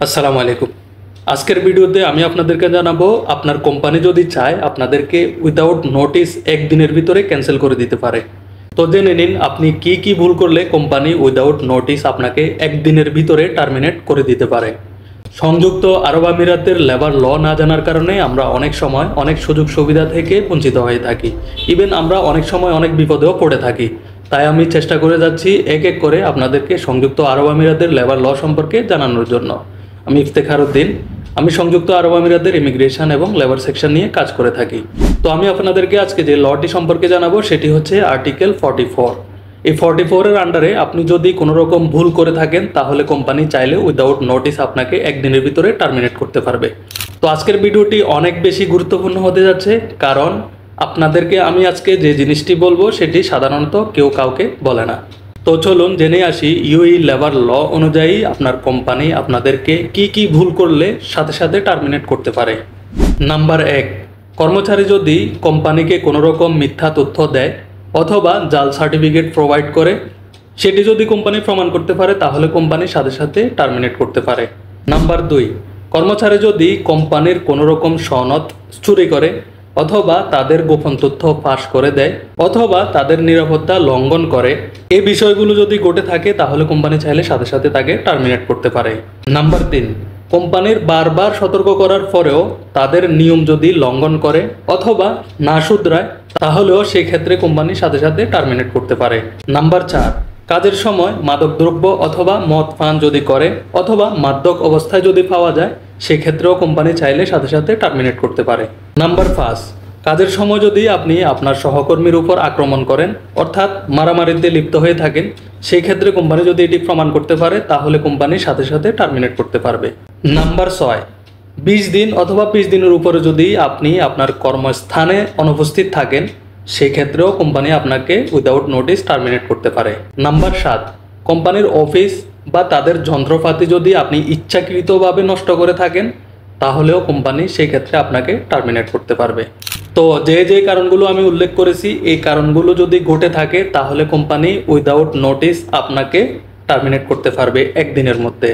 আসসালামু আলাইকুম। আজকের ভিডিওতে আমি আপনাদেরকে জানাবো আপনার কোম্পানি যদি চায় আপনাদেরকে উইদাউট নোটিস একদিনের ভিতরে ক্যান্সেল করে দিতে পারে। তো জেনে নিন আপনি কি ভুল করলে কোম্পানি উইদাউট নোটিস আপনাকে একদিনের ভিতরে টার্মিনেট করে দিতে পারে। সংযুক্ত আরব আমিরাতের লেবার ল না জানার কারণে আমরা অনেক সময় অনেক সুযোগ সুবিধা থেকে বঞ্চিত হয়ে থাকি। ইভেন আমরা অনেক সময় অনেক বিপদেও পড়ে থাকি। তাই আমি চেষ্টা করে যাচ্ছি এক এক করে আপনাদেরকে সংযুক্ত আরব আমিরাতের লেবার ল সম্পর্কে জানানোর জন্য। আমি ইফতেখার উদ্দিন। আমি সংযুক্ত আরব আমিরাতের ইমিগ্রেশন এবং লেবার সেকশন নিয়ে কাজ করে থাকি। তো আমি আপনাদেরকে আজকে যে লটি সম্পর্কে জানাবো সেটি হচ্ছে আর্টিকেল 44। এই 44-এর আন্ডারে আপনি যদি কোনো রকম ভুল করে থাকেন তাহলে কোম্পানি চাইলে উইদাউট নোটিস আপনাকে একদিনের ভিতরে টার্মিনেট করতে পারবে। তো আজকের ভিডিওটি অনেক বেশি গুরুত্বপূর্ণ হতে যাচ্ছে, কারণ আপনাদেরকে আমি আজকে যে জিনিসটি বলবো সেটি সাধারণত কেউ কাউকে বলে না। তো চলুন জেনে আসি ইউএই লেবার ল অনুযায়ী আপনার কোম্পানি আপনাদেরকে কি ভুল করলে সাথে সাথে টার্মিনেট করতে পারে। নাম্বার 1, কর্মচারী যদি কোম্পানিকে কোনো রকম মিথ্যা তথ্য দেয় অথবা জাল সার্টিফিকেট প্রোভাইড করে, সেটি যদি কোম্পানি প্রমাণ করতে পারে তাহলে কোম্পানি সাথে সাথে টার্মিনেট করতে পারে। নাম্বার 2, কর্মচারী যদি কোম্পানির কোনো রকম সনদ চুরি করে অথবা তাদের গোপন তথ্য ফাঁস করে দেয় অথবা তাদের নিরাপত্তা লঙ্ঘন করে, এই বিষয়গুলো যদি ঘটে থাকে তাহলে কোম্পানি চাইলে সাথে সাথে তাকে টার্মিনেট করতে পারে। নাম্বার 3, কোম্পানির বারবার সতর্ক করার পরেও তাদের নিয়ম যদি লঙ্ঘন করে অথবা না শুধরায় তাহলেও সেই ক্ষেত্রে কোম্পানি সাথে সাথে টার্মিনেট করতে পারে। নাম্বার 4, কাজের সময় মাদকদ্রব্য অথবা মদ পান যদি করে অথবা মাদক অবস্থায় যদি পাওয়া যায় সেক্ষেত্রেও কোম্পানি চাইলে সাথে সাথে টার্মিনেট করতে পারে। নাম্বার 5, কাজের সময় যদি আপনি আপনার সহকর্মীর উপর আক্রমণ করেন অর্থাৎ মারামারিতে লিপ্ত হয়ে থাকেন, সেই ক্ষেত্রে কোম্পানি যদি এটি প্রমাণ করতে পারে তাহলে কোম্পানি সাথে সাথে টার্মিনেট করতে পারবে। নাম্বার 6, 20 দিন অথবা 20 দিনের উপরে যদি আপনি আপনার কর্মস্থানে অনুপস্থিত থাকেন সেক্ষেত্রেও কোম্পানি আপনাকে উইদাউট নোটিস টার্মিনেট করতে পারে। নাম্বার 7, কোম্পানির অফিস বা তাদের যন্ত্রপাতি যদি আপনি ইচ্ছাকৃতভাবে নষ্ট করে থাকেন তাহলেও কোম্পানি সেই ক্ষেত্রে আপনাকে টার্মিনেট করতে পারবে। তো যে কারণগুলো আমি উল্লেখ করেছি এই কারণগুলো যদি ঘটে থাকে তাহলে কোম্পানি উইদাউট নোটিস আপনাকে টার্মিনেট করতে পারবে একদিনের মধ্যে।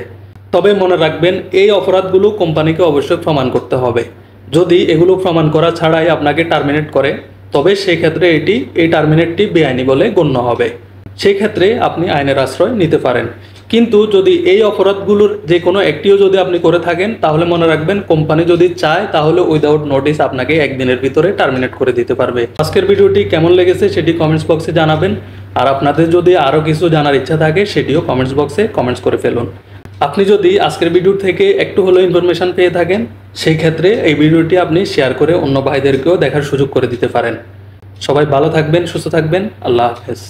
তবে মনে রাখবেন এই অপরাধগুলো কোম্পানিকে অবশ্যই প্রমাণ করতে হবে। যদি এগুলো প্রমাণ করা ছাড়াই আপনাকে টার্মিনেট করে তবে সেই ক্ষেত্রে এই টার্মিনেটটি বেআইনি বলে গণ্য হবে। সেই ক্ষেত্রে আপনি আইনের আশ্রয় নিতে পারেন। কিন্তু যদি এই অপরাধগুলোর যে কোনো একটিও যদি আপনি করে থাকেন তাহলে মনে রাখবেন কোম্পানি যদি চায় তাহলে উইদাউট নোটিস আপনাকে একদিনের ভিতরে টার্মিনেট করে দিতে পারবে। আজকের ভিডিওটি কেমন লেগেছে সেটি কমেন্টস বক্সে জানাবেন। আর আপনাদের যদি আরও কিছু জানার ইচ্ছা থাকে সেটিও কমেন্টস বক্সে কমেন্টস করে ফেলুন। আপনি যদি আজকের ভিডিও থেকে একটু হলেও ইনফরমেশন পেয়ে থাকেন সেই ক্ষেত্রে এই ভিডিওটি আপনি শেয়ার করে অন্য ভাইদেরকেও দেখার সুযোগ করে দিতে পারেন। সবাই ভালো থাকবেন, সুস্থ থাকবেন। আল্লাহ হাফেজ।